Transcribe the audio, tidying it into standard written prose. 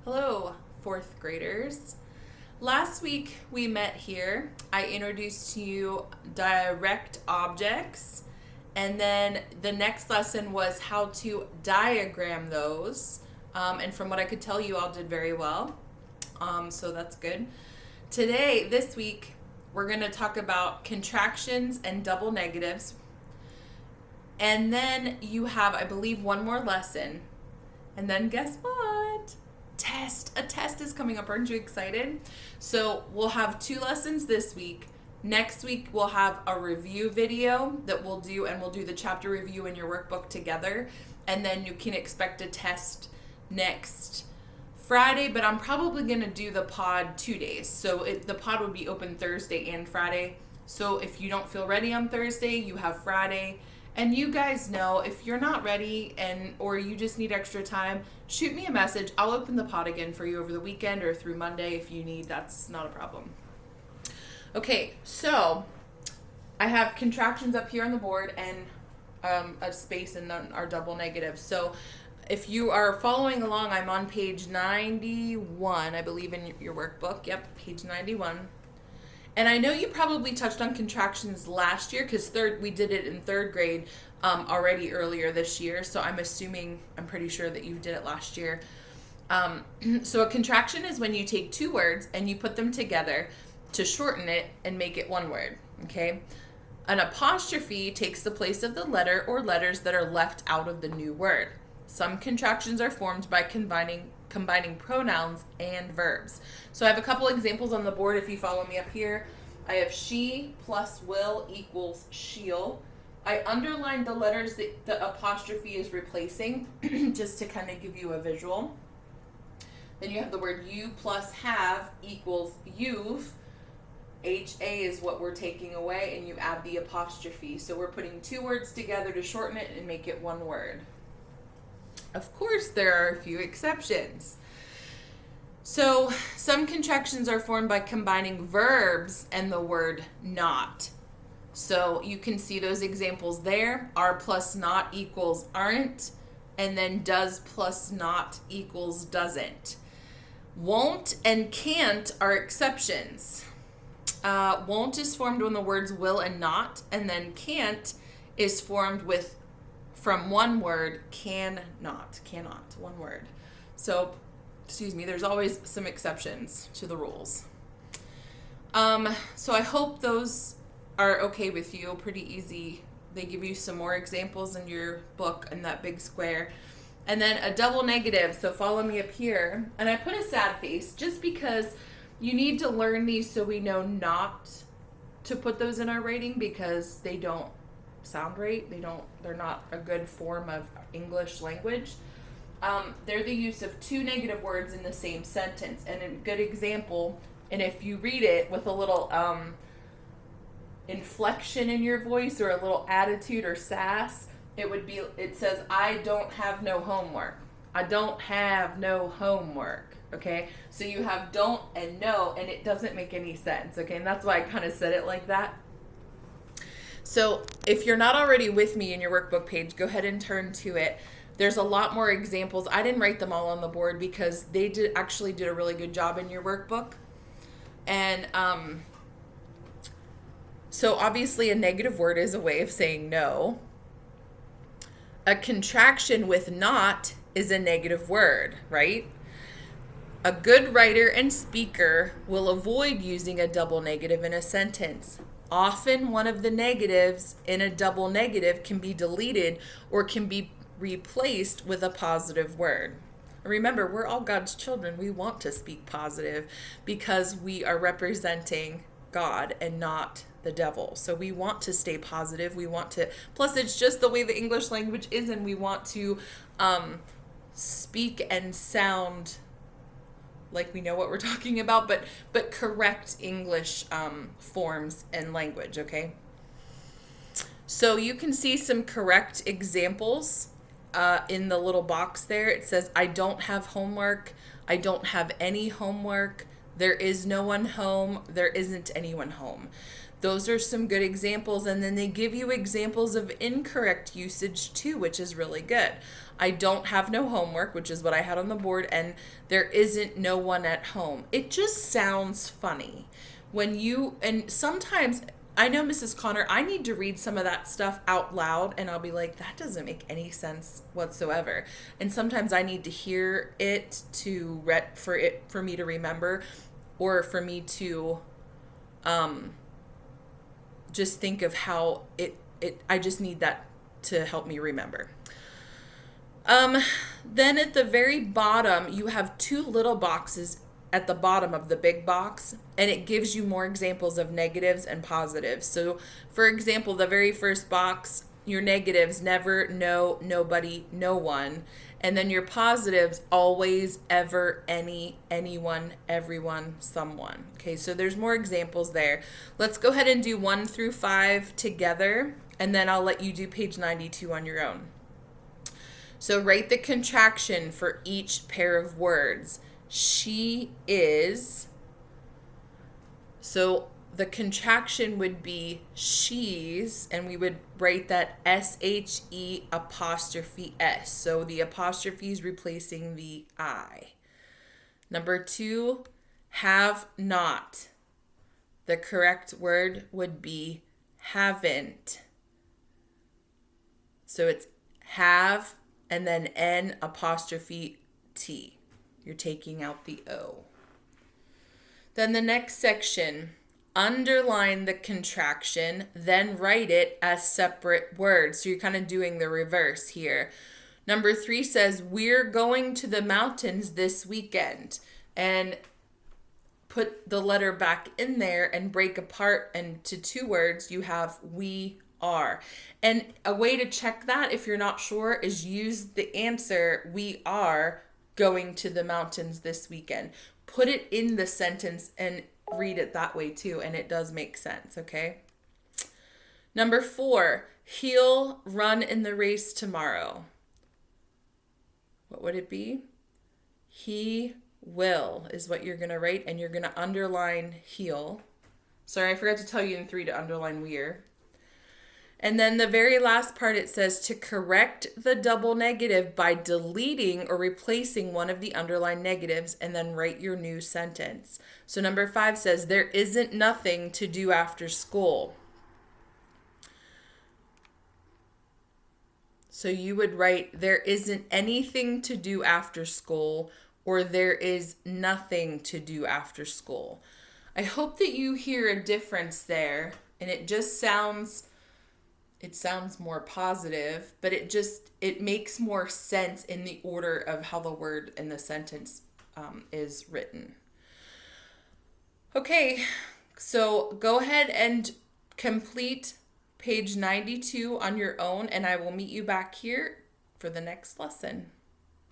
Hello, fourth graders. Last week we met here. I introduced to you direct objects, and then the next lesson was how to diagram those. And from what I could tell, you all did very well. So that's good. Today, this week, we're going to talk about contractions and double negatives. And then you have, I believe, one more lesson. And then guess what? A test is coming up. Aren't you excited? So we'll have 2 lessons this week. Next week we'll have a review video that we'll do, and we'll do the chapter review in your workbook together. And then you can expect a test next Friday, but I'm probably going to do the pod 2 days. So the pod would be open Thursday and Friday. So if you don't feel ready on Thursday, you have Friday. And you guys know, if you're not ready or you just need extra time, shoot me a message. I'll open the pod again for you over the weekend or through Monday if you need. That's not a problem. Okay, so I have contractions up here on the board and a space and then our double negatives. So if you are following along, I'm on page 91, I believe, in your workbook. Yep, page 91. And I know you probably touched on contractions last year because we did it in 3rd grade already earlier this year. So I'm pretty sure that you did it last year. So a contraction is when you take 2 words and you put them together to shorten it and make it one word, okay? An apostrophe takes the place of the letter or letters that are left out of the new word. Some contractions are formed by combining pronouns and verbs. So I have a couple examples on the board if you follow me up here. I have she plus will equals she'll. I underlined the letters that the apostrophe is replacing just to kind of give you a visual. Then you have the word you plus have equals you've. HA is what we're taking away, and you add the apostrophe. So we're putting 2 words together to shorten it and make it one word. Of course, there are a few exceptions. So some contractions are formed by combining verbs and the word not. So you can see those examples there. Are plus not equals aren't, and then does plus not equals doesn't. Won't and can't are exceptions. Won't is formed when the words will and not, and then can't is formed from one word, cannot, one word. So, there's always some exceptions to the rules. So I hope those are okay with you, pretty easy. They give you some more examples in your book in that big square. And then a double negative, so follow me up here. And I put a sad face just because you need to learn these so we know not to put those in our rating because they don't sound right. They're not a good form of English language. They're the use of 2 negative words in the same sentence. And a good example, and if you read it with a little inflection in your voice or a little attitude or sass, it says, I don't have no homework. I don't have no homework. Okay, so you have don't and no, and it doesn't make any sense. Okay, and that's why I kind of said it like that. So if you're not already with me in your workbook page, go ahead and turn to it. There's a lot more examples. I didn't write them all on the board because they actually did a really good job in your workbook. And so obviously a negative word is a way of saying no. A contraction with not is a negative word, right? A good writer and speaker will avoid using a double negative in a sentence. Often one of the negatives in a double negative can be deleted or can be replaced with a positive word. Remember, we're all God's children. We want to speak positive because we are representing God and not the devil. So we want to stay positive. Plus it's just the way the English language is, and we want to speak and sound like we know what we're talking about, but correct English forms and language, okay? So you can see some correct examples in the little box there. It says, I don't have homework. I don't have any homework. There is no one home. There isn't anyone home. Those are some good examples. And then they give you examples of incorrect usage too, which is really good. I don't have no homework, which is what I had on the board, and there isn't no one at home. It just sounds funny. And sometimes, I know Mrs. Connor, I need to read some of that stuff out loud, and I'll be like, that doesn't make any sense whatsoever. And sometimes I need to hear it for me to remember, or for me to just think of how I just need that to help me remember. Then at the very bottom, you have two little boxes at the bottom of the big box, and it gives you more examples of negatives and positives. So, for example, the very first box, your negatives, never, no, nobody, no one. And then your positives, always, ever, any, anyone, everyone, someone. Okay, so there's more examples there. Let's go ahead and do 1 through 5 together, and then I'll let you do page 92 on your own. So write the contraction for each pair of words. She is. So the contraction would be she's, and we would write that SHE apostrophe S. So the apostrophe is replacing the I. Number 2, have not. The correct word would be haven't. So it's have and then N apostrophe T. You're taking out the O. Then the next section, underline the contraction, then write it as separate words. So you're kind of doing the reverse here. Number 3 says, we're going to the mountains this weekend. And put the letter back in there and break apart into 2 words. You have we are. And a way to check that, if you're not sure, is use the answer, we are going to the mountains this weekend. Put it in the sentence and read it that way too, and it does make sense, okay? Number 4, he'll run in the race tomorrow. What would it be? He will is what you're going to write, and you're going to underline he'll. Sorry, I forgot to tell you in 3 to underline we're. And then the very last part, it says to correct the double negative by deleting or replacing one of the underlined negatives, and then write your new sentence. So number 5 says there isn't nothing to do after school. So you would write there isn't anything to do after school, or there is nothing to do after school. I hope that you hear a difference there, and it just sounds more positive, but it makes more sense in the order of how the word in the sentence is written. Okay, so go ahead and complete page 92 on your own, and I will meet you back here for the next lesson.